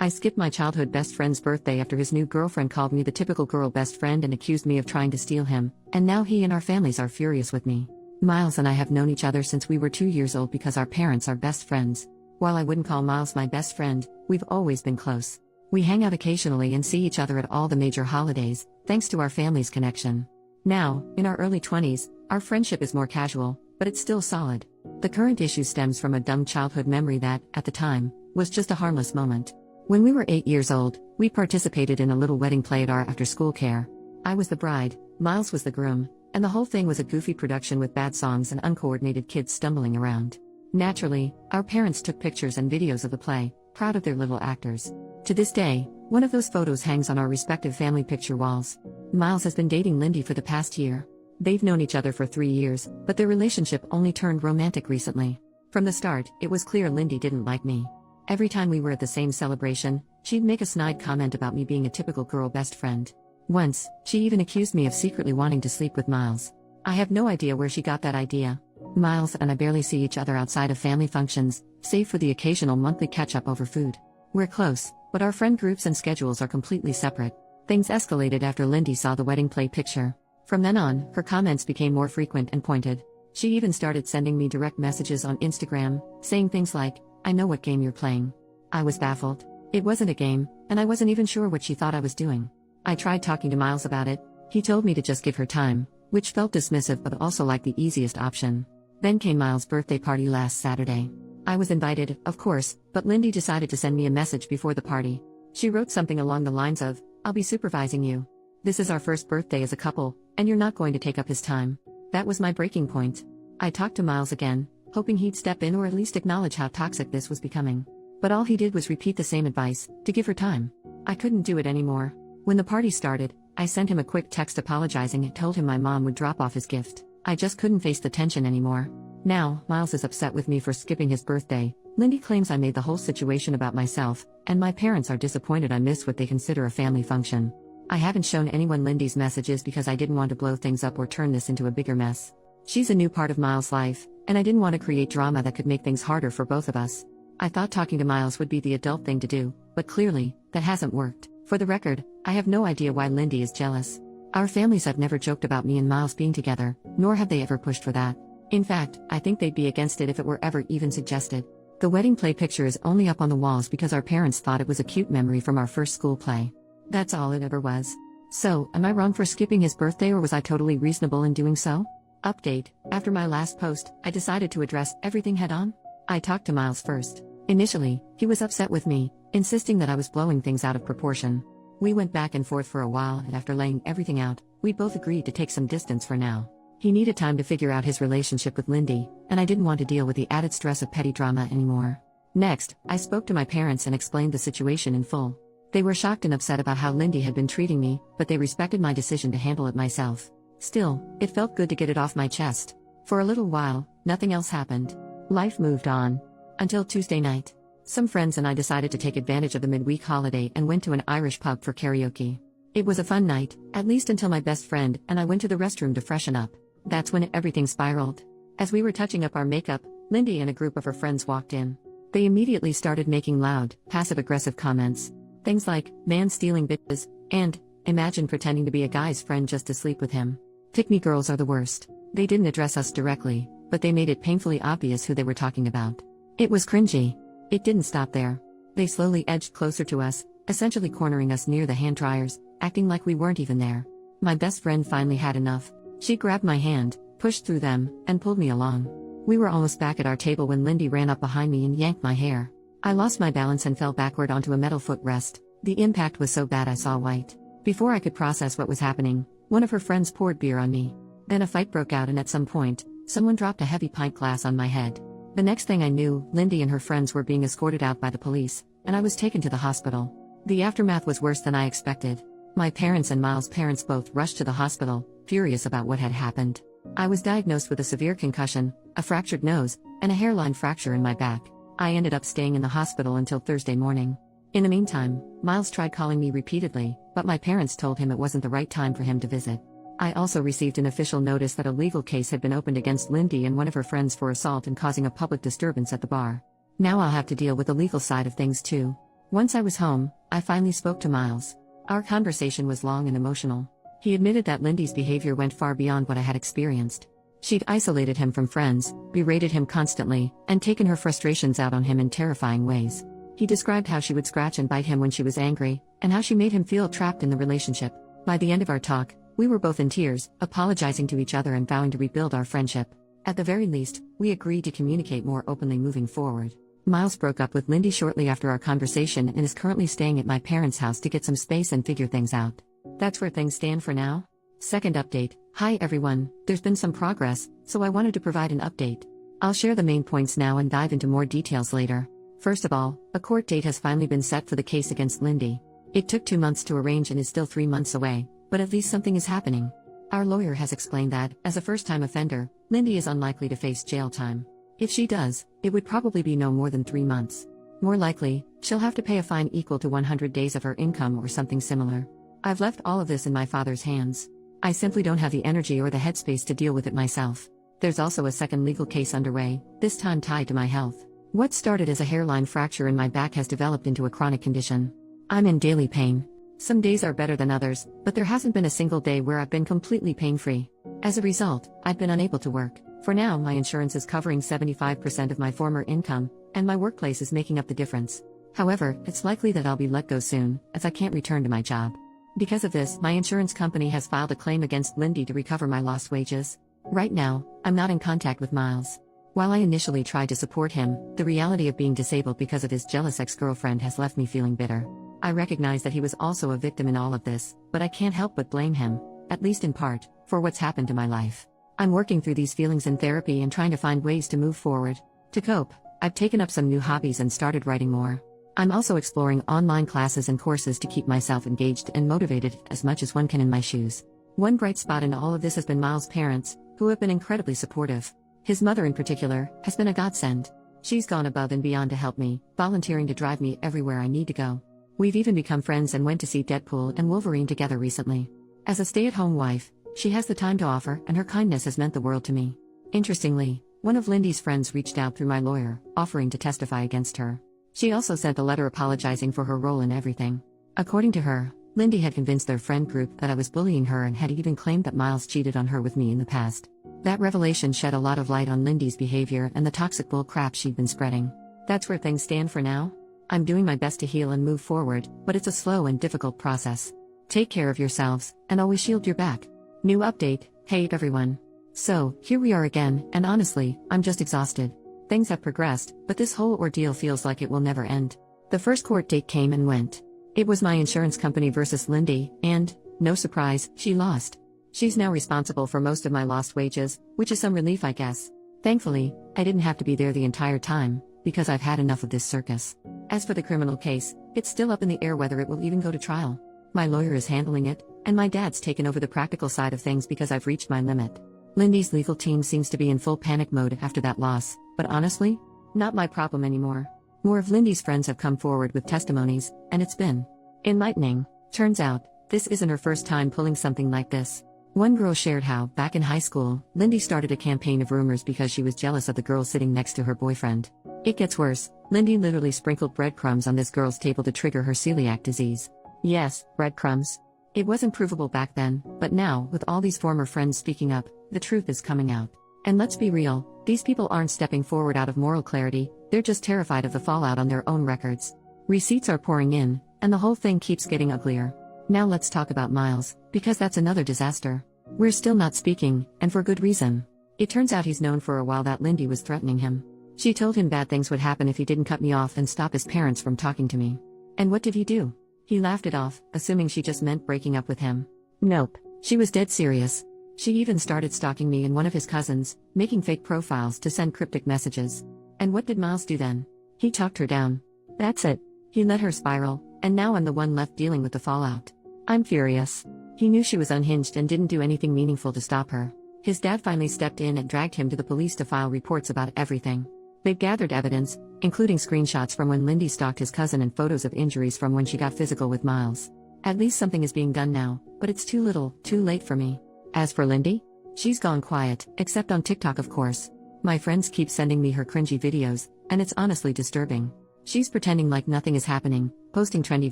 I skipped my childhood best friend's birthday after his new girlfriend called me the typical girl best friend and accused me of trying to steal him, and now he and our families are furious with me. Miles and I have known each other since we were 2 years old because our parents are best friends. While I wouldn't call Miles my best friend, we've always been close. We hang out occasionally and see each other at all the major holidays, thanks to our family's connection. Now, in our early 20s, our friendship is more casual, but it's still solid. The current issue stems from a dumb childhood memory that, at the time, was just a harmless moment. When we were 8 years old, we participated in a little wedding play at our after-school care. I was the bride, Miles was the groom, and the whole thing was a goofy production with bad songs and uncoordinated kids stumbling around. Naturally, our parents took pictures and videos of the play, proud of their little actors. To this day, one of those photos hangs on our respective family picture walls. Miles has been dating Lindy for the past year. They've known each other for 3 years, but their relationship only turned romantic recently. From the start, it was clear Lindy didn't like me. Every time we were at the same celebration, she'd make a snide comment about me being a typical girl best friend. Once, she even accused me of secretly wanting to sleep with Miles. I have no idea where she got that idea. Miles and I barely see each other outside of family functions, save for the occasional monthly catch-up over food. We're close, but our friend groups and schedules are completely separate. Things escalated after Lindy saw the wedding play picture. From then on, her comments became more frequent and pointed. She even started sending me direct messages on Instagram, saying things like, "I know what game you're playing." I was baffled. It wasn't a game, and I wasn't even sure what she thought I was doing. I tried talking to Miles about it. He told me to just give her time, which felt dismissive but also like the easiest option. Then came Miles' birthday party last Saturday. I was invited, of course, but Lindy decided to send me a message before the party. She wrote something along the lines of, "I'll be supervising you. This is our first birthday as a couple, and you're not going to take up his time." That was my breaking point. I talked to Miles again, hoping he'd step in or at least acknowledge how toxic this was becoming. But all he did was repeat the same advice, to give her time. I couldn't do it anymore. When the party started, I sent him a quick text apologizing and told him my mom would drop off his gift. I just couldn't face the tension anymore. Now, Miles is upset with me for skipping his birthday. Lindy claims I made the whole situation about myself, and my parents are disappointed I missed what they consider a family function. I haven't shown anyone Lindy's messages because I didn't want to blow things up or turn this into a bigger mess. She's a new part of Miles' life, and I didn't want to create drama that could make things harder for both of us. I thought talking to Miles would be the adult thing to do, but clearly, that hasn't worked. For the record, I have no idea why Lindy is jealous. Our families have never joked about me and Miles being together, nor have they ever pushed for that. In fact, I think they'd be against it if it were ever even suggested. The wedding play picture is only up on the walls because our parents thought it was a cute memory from our first school play. That's all it ever was. So, am I wrong for skipping his birthday or was I totally reasonable in doing so? Update: after my last post, I decided to address everything head on. I talked to Miles first. Initially, he was upset with me, insisting that I was blowing things out of proportion. We went back and forth for a while, and after laying everything out, we both agreed to take some distance for now. He needed time to figure out his relationship with Lindy, and I didn't want to deal with the added stress of petty drama anymore. Next, I spoke to my parents and explained the situation in full. They were shocked and upset about how Lindy had been treating me, but they respected my decision to handle it myself. Still, it felt good to get it off my chest. For a little while, nothing else happened. Life moved on. Until Tuesday night. Some friends and I decided to take advantage of the midweek holiday and went to an Irish pub for karaoke. It was a fun night, at least until my best friend and I went to the restroom to freshen up. That's when everything spiraled. As we were touching up our makeup, Lindy and a group of her friends walked in. They immediately started making loud, passive-aggressive comments. Things like, "Man stealing bitches," and, "Imagine pretending to be a guy's friend just to sleep with him." Pick-me girls are the worst. They didn't address us directly, but they made it painfully obvious who they were talking about. It was cringy. It didn't stop there. They slowly edged closer to us, essentially cornering us near the hand dryers, acting like we weren't even there. My best friend finally had enough. She grabbed my hand, pushed through them, and pulled me along. We were almost back at our table when Lindy ran up behind me and yanked my hair. I lost my balance and fell backward onto a metal footrest. The impact was so bad I saw white. Before I could process what was happening, one of her friends poured beer on me. Then a fight broke out and at some point, someone dropped a heavy pint glass on my head. The next thing I knew, Lindy and her friends were being escorted out by the police, and I was taken to the hospital. The aftermath was worse than I expected. My parents and Miles' parents both rushed to the hospital, furious about what had happened. I was diagnosed with a severe concussion, a fractured nose, and a hairline fracture in my back. I ended up staying in the hospital until Thursday morning. In the meantime, Miles tried calling me repeatedly, but my parents told him it wasn't the right time for him to visit. I also received an official notice that a legal case had been opened against Lindy and one of her friends for assault and causing a public disturbance at the bar. Now I'll have to deal with the legal side of things too. Once I was home, I finally spoke to Miles. Our conversation was long and emotional. He admitted that Lindy's behavior went far beyond what I had experienced. She'd isolated him from friends, berated him constantly, and taken her frustrations out on him in terrifying ways. He described how she would scratch and bite him when she was angry, and how she made him feel trapped in the relationship. By the end of our talk, we were both in tears, apologizing to each other and vowing to rebuild our friendship. At the very least, we agreed to communicate more openly moving forward. Miles broke up with Lindy shortly after our conversation and is currently staying at my parents' house to get some space and figure things out. That's where things stand for now. Second update. Hi everyone, there's been some progress, so I wanted to provide an update. I'll share the main points now and dive into more details later. First of all, a court date has finally been set for the case against Lindy. It took 2 months to arrange and is still 3 months away, but at least something is happening. Our lawyer has explained that, as a first-time offender, Lindy is unlikely to face jail time. If she does, it would probably be no more than 3 months. More likely, she'll have to pay a fine equal to 100 days of her income or something similar. I've left all of this in my father's hands. I simply don't have the energy or the headspace to deal with it myself. There's also a second legal case underway, this time tied to my health. What started as a hairline fracture in my back has developed into a chronic condition. I'm in daily pain. Some days are better than others, but there hasn't been a single day where I've been completely pain-free. As a result, I've been unable to work. For now, my insurance is covering 75% of my former income, and my workplace is making up the difference. However, it's likely that I'll be let go soon, as I can't return to my job. Because of this, my insurance company has filed a claim against Lindy to recover my lost wages. Right now, I'm not in contact with Miles. While I initially tried to support him, the reality of being disabled because of his jealous ex-girlfriend has left me feeling bitter. I recognize that he was also a victim in all of this, but I can't help but blame him, at least in part, for what's happened to my life. I'm working through these feelings in therapy and trying to find ways to move forward. To cope, I've taken up some new hobbies and started writing more. I'm also exploring online classes and courses to keep myself engaged and motivated as much as one can in my shoes. One bright spot in all of this has been Miles' parents, who have been incredibly supportive. His mother in particular, has been a godsend. She's gone above and beyond to help me, volunteering to drive me everywhere I need to go. We've even become friends and went to see Deadpool and Wolverine together recently. As a stay-at-home wife, she has the time to offer, and her kindness has meant the world to me. Interestingly, one of Lindy's friends reached out through my lawyer, offering to testify against her. She also sent a letter apologizing for her role in everything. According to her, Lindy had convinced their friend group that I was bullying her and had even claimed that Miles cheated on her with me in the past. That revelation shed a lot of light on Lindy's behavior and the toxic bull crap she'd been spreading. That's where things stand for now. I'm doing my best to heal and move forward, but it's a slow and difficult process. Take care of yourselves, and always shield your back. New update. Hey everyone. So, here we are again, and honestly, I'm just exhausted. Things have progressed, but this whole ordeal feels like it will never end. The first court date came and went. It was my insurance company versus Lindy, and, no surprise, she lost. She's now responsible for most of my lost wages, which is some relief I guess. Thankfully, I didn't have to be there the entire time, because I've had enough of this circus. As for the criminal case, it's still up in the air whether it will even go to trial. My lawyer is handling it, and my dad's taken over the practical side of things because I've reached my limit. Lindy's legal team seems to be in full panic mode after that loss, but honestly, not my problem anymore. More of Lindy's friends have come forward with testimonies, and it's been enlightening. Turns out, this isn't her first time pulling something like this. One girl shared how, back in high school, Lindy started a campaign of rumors because she was jealous of the girl sitting next to her boyfriend. It gets worse. Lindy literally sprinkled breadcrumbs on this girl's table to trigger her celiac disease. Yes, breadcrumbs. It wasn't provable back then, but now, with all these former friends speaking up, the truth is coming out. And let's be real, these people aren't stepping forward out of moral clarity, they're just terrified of the fallout on their own records. Receipts are pouring in, and the whole thing keeps getting uglier. Now let's talk about Miles, because that's another disaster. We're still not speaking, and for good reason. It turns out he's known for a while that Lindy was threatening him. She told him bad things would happen if he didn't cut me off and stop his parents from talking to me. And what did he do? He laughed it off, assuming she just meant breaking up with him. Nope, she was dead serious. She even started stalking me and one of his cousins, making fake profiles to send cryptic messages. And what did Miles do then? He talked her down. That's it. He let her spiral, and now I'm the one left dealing with the fallout. I'm furious. He knew she was unhinged and didn't do anything meaningful to stop her. His dad finally stepped in and dragged him to the police to file reports about everything. They've gathered evidence, including screenshots from when Lindy stalked his cousin and photos of injuries from when she got physical with Miles. At least something is being done now, but it's too little, too late for me. As for Lindy, she's gone quiet, except on TikTok of course. My friends keep sending me her cringy videos, and it's honestly disturbing. She's pretending like nothing is happening, posting trendy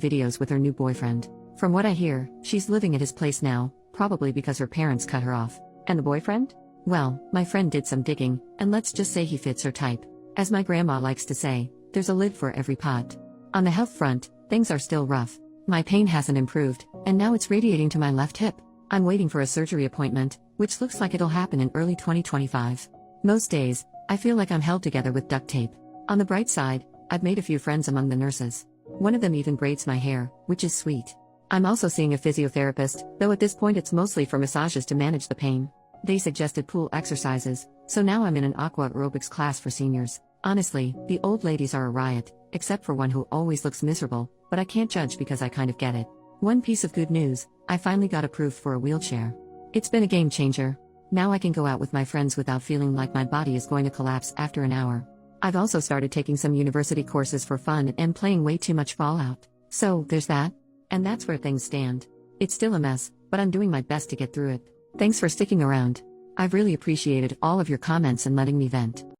videos with her new boyfriend. From what I hear, she's living at his place now, probably because her parents cut her off. And the boyfriend? Well, my friend did some digging, and let's just say he fits her type. As my grandma likes to say, there's a lid for every pot. On the health front, things are still rough. My pain hasn't improved, and now it's radiating to my left hip. I'm waiting for a surgery appointment, which looks like it'll happen in early 2025. Most days, I feel like I'm held together with duct tape. On the bright side, I've made a few friends among the nurses. One of them even braids my hair, which is sweet. I'm also seeing a physiotherapist, though at this point it's mostly for massages to manage the pain. They suggested pool exercises, so now I'm in an aqua aerobics class for seniors. Honestly, the old ladies are a riot, except for one who always looks miserable, but I can't judge because I kind of get it. One piece of good news, I finally got approved for a wheelchair. It's been a game changer. Now I can go out with my friends without feeling like my body is going to collapse after an hour. I've also started taking some university courses for fun and playing way too much Fallout. So, there's that. And that's where things stand. It's still a mess, but I'm doing my best to get through it. Thanks for sticking around. I've really appreciated all of your comments and letting me vent.